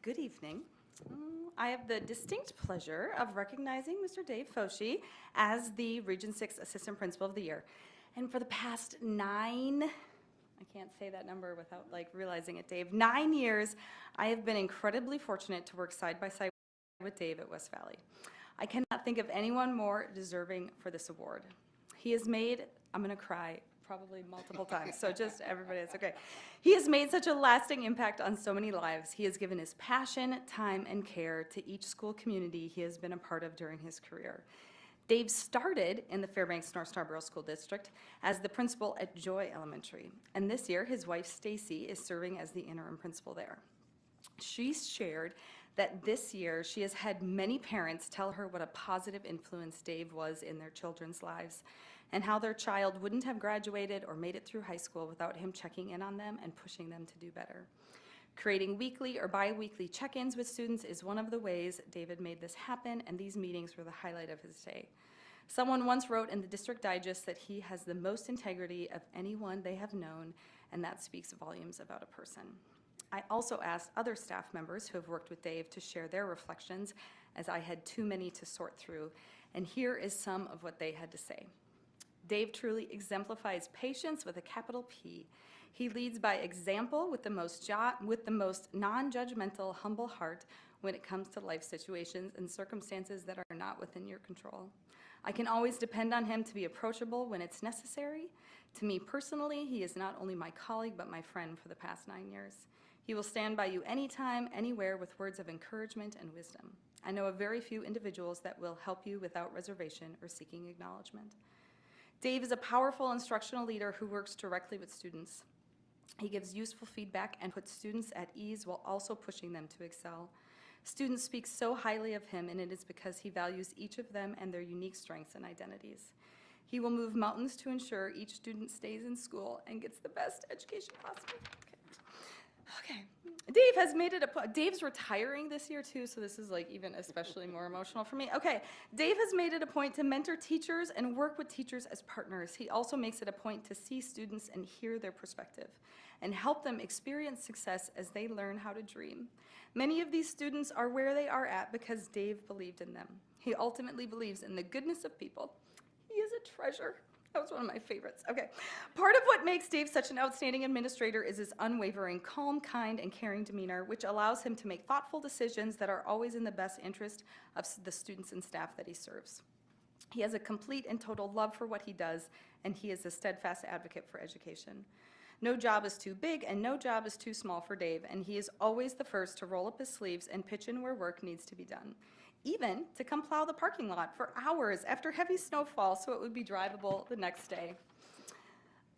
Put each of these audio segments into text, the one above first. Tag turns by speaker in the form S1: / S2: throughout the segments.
S1: Good evening. I have the distinct pleasure of recognizing Mr. Dave Foshee as the Region 6 Assistant Principal of the Year. And for the past 9, I can't say that number without realizing it, Dave, 9 years, I have been incredibly fortunate to work side by side with Dave at West Valley. I cannot think of anyone more deserving for this award. He has made, I'm gonna cry, probably multiple times, so just everybody, it's okay. He has made such a lasting impact on so many lives. He has given his passion, time, and care to each school community he has been a part of during his career. Dave started in the Fairbanks North Starborough School District as the principal at Joy Elementary, and this year his wife Stacy is serving as the interim principal there. She shared that this year she has had many parents tell her what a positive influence Dave was in their children's lives, and how their child wouldn't have graduated or made it through high school without him checking in on them and pushing them to do better. Creating weekly or bi-weekly check-ins with students is one of the ways David made this happen, and these meetings were the highlight of his day. Someone once wrote in the District Digest that he has the most integrity of anyone they have known, and that speaks volumes about a person. I also asked other staff members who have worked with Dave to share their reflections, as I had too many to sort through, and here is some of what they had to say. Dave truly exemplifies patience with a capital P. He leads by example with the most non-judgmental, humble heart when it comes to life situations and circumstances that are not within your control. I can always depend on him to be approachable when it's necessary. To me personally, he is not only my colleague, but my friend for the past 9 years. He will stand by you anytime, anywhere with words of encouragement and wisdom. I know of very few individuals that will help you without reservation or seeking acknowledgement. Dave is a powerful instructional leader who works directly with students. He gives useful feedback and puts students at ease while also pushing them to excel. Students speak so highly of him, and it is because he values each of them and their unique strengths and identities. He will move mountains to ensure each student stays in school and gets the best education possible. Okay. Dave has made it Dave's retiring this year too, so this is even especially more emotional for me. Okay, Dave has made it a point to mentor teachers and work with teachers as partners. He also makes it a point to see students and hear their perspective and help them experience success as they learn how to dream. Many of these students are where they are at because Dave believed in them. He ultimately believes in the goodness of people. He is a treasure. That was one of my favorites. Okay. Part of what makes Dave such an outstanding administrator is his unwavering, calm, kind, and caring demeanor, which allows him to make thoughtful decisions that are always in the best interest of the students and staff that he serves. He has a complete and total love for what he does, and he is a steadfast advocate for education. No job is too big and no job is too small for Dave, and he is always the first to roll up his sleeves and pitch in where work needs to be done, even to come plow the parking lot for hours after heavy snowfall so it would be drivable the next day.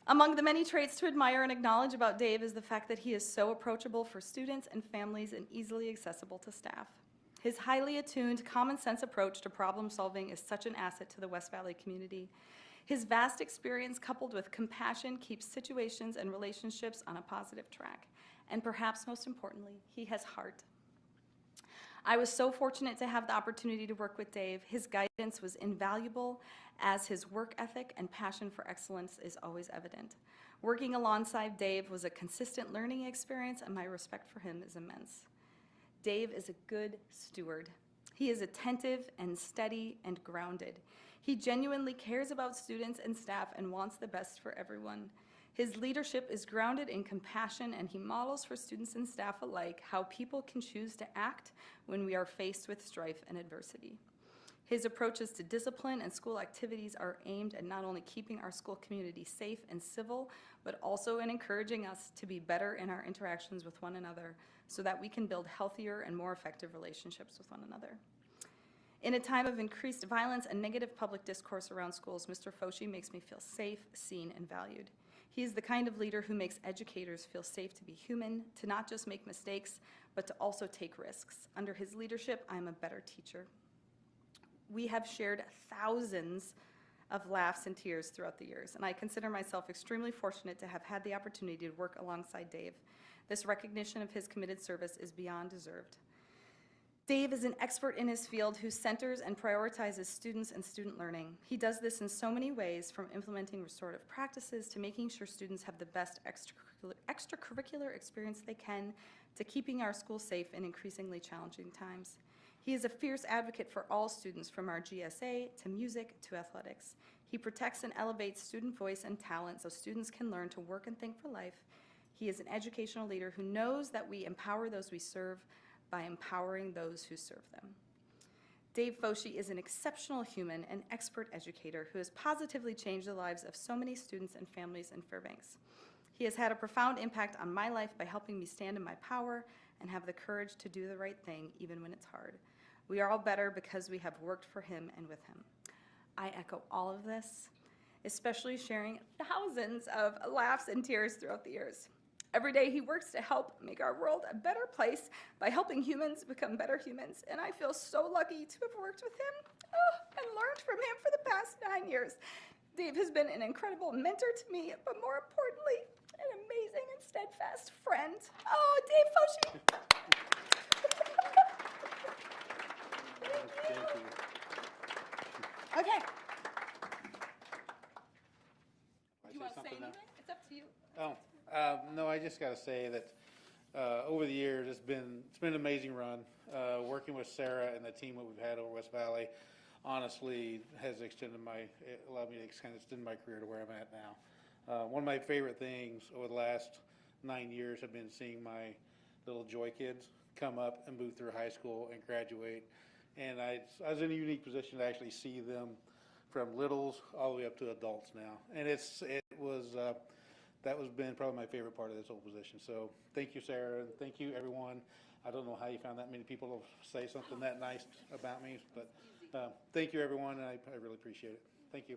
S1: Among the many traits to admire and acknowledge about Dave is the fact that he is so approachable for students and families and easily accessible to staff. His highly attuned, common sense approach to problem solving is such an asset to the West Valley community. His vast experience coupled with compassion keeps situations and relationships on a positive track. And perhaps most importantly, he has heart. I was so fortunate to have the opportunity to work with Dave. His guidance was invaluable, as his work ethic and passion for excellence is always evident. Working alongside Dave was a consistent learning experience, and my respect for him is immense. Dave is a good steward. He is attentive and steady and grounded. He genuinely cares about students and staff and wants the best for everyone. His leadership is grounded in compassion, and he models for students and staff alike how people can choose to act when we are faced with strife and adversity. His approaches to discipline and school activities are aimed at not only keeping our school community safe and civil, but also in encouraging us to be better in our interactions with one another so that we can build healthier and more effective relationships with one another. In a time of increased violence and negative public discourse around schools, Mr. Foshee makes me feel safe, seen, and valued. He is the kind of leader who makes educators feel safe to be human, to not just make mistakes, but to also take risks. Under his leadership, I'm a better teacher. We have shared thousands of laughs and tears throughout the years, and I consider myself extremely fortunate to have had the opportunity to work alongside Dave. This recognition of his committed service is beyond deserved. Dave is an expert in his field who centers and prioritizes students and student learning. He does this in so many ways, from implementing restorative practices to making sure students have the best extracurricular experience they can, to keeping our schools safe in increasingly challenging times. He is a fierce advocate for all students, from our GSA to music to athletics. He protects and elevates student voice and talent so students can learn to work and think for life. He is an educational leader who knows that we empower those we serve by empowering those who serve them. Dave Foshee is an exceptional human and expert educator who has positively changed the lives of so many students and families in Fairbanks. He has had a profound impact on my life by helping me stand in my power and have the courage to do the right thing even when it's hard. We are all better because we have worked for him and with him. I echo all of this, especially sharing thousands of laughs and tears throughout the years. Every day he works to help make our world a better place by helping humans become better humans, and I feel so lucky to have worked with him and learned from him for the past 9 years. Dave has been an incredible mentor to me, but more importantly, an amazing and steadfast friend. Oh, Dave Foshee. Thank you. Okay. Do you want to say anything? It's up to you.
S2: No, I just got to say that over the years it's been an amazing run. Working with Sarah and the team that we've had over West Valley, honestly, has allowed me to extend my career to where I'm at now. One of my favorite things over the last 9 years have been seeing my little Joy kids come up and move through high school and graduate. And I was in a unique position to actually see them from littles all the way up to adults now. And that was been probably my favorite part of this whole position. So thank you, Sarah, and thank you, everyone. I don't know how you found that many people to say something that nice about me, but thank you, everyone, and I really appreciate it. Thank you.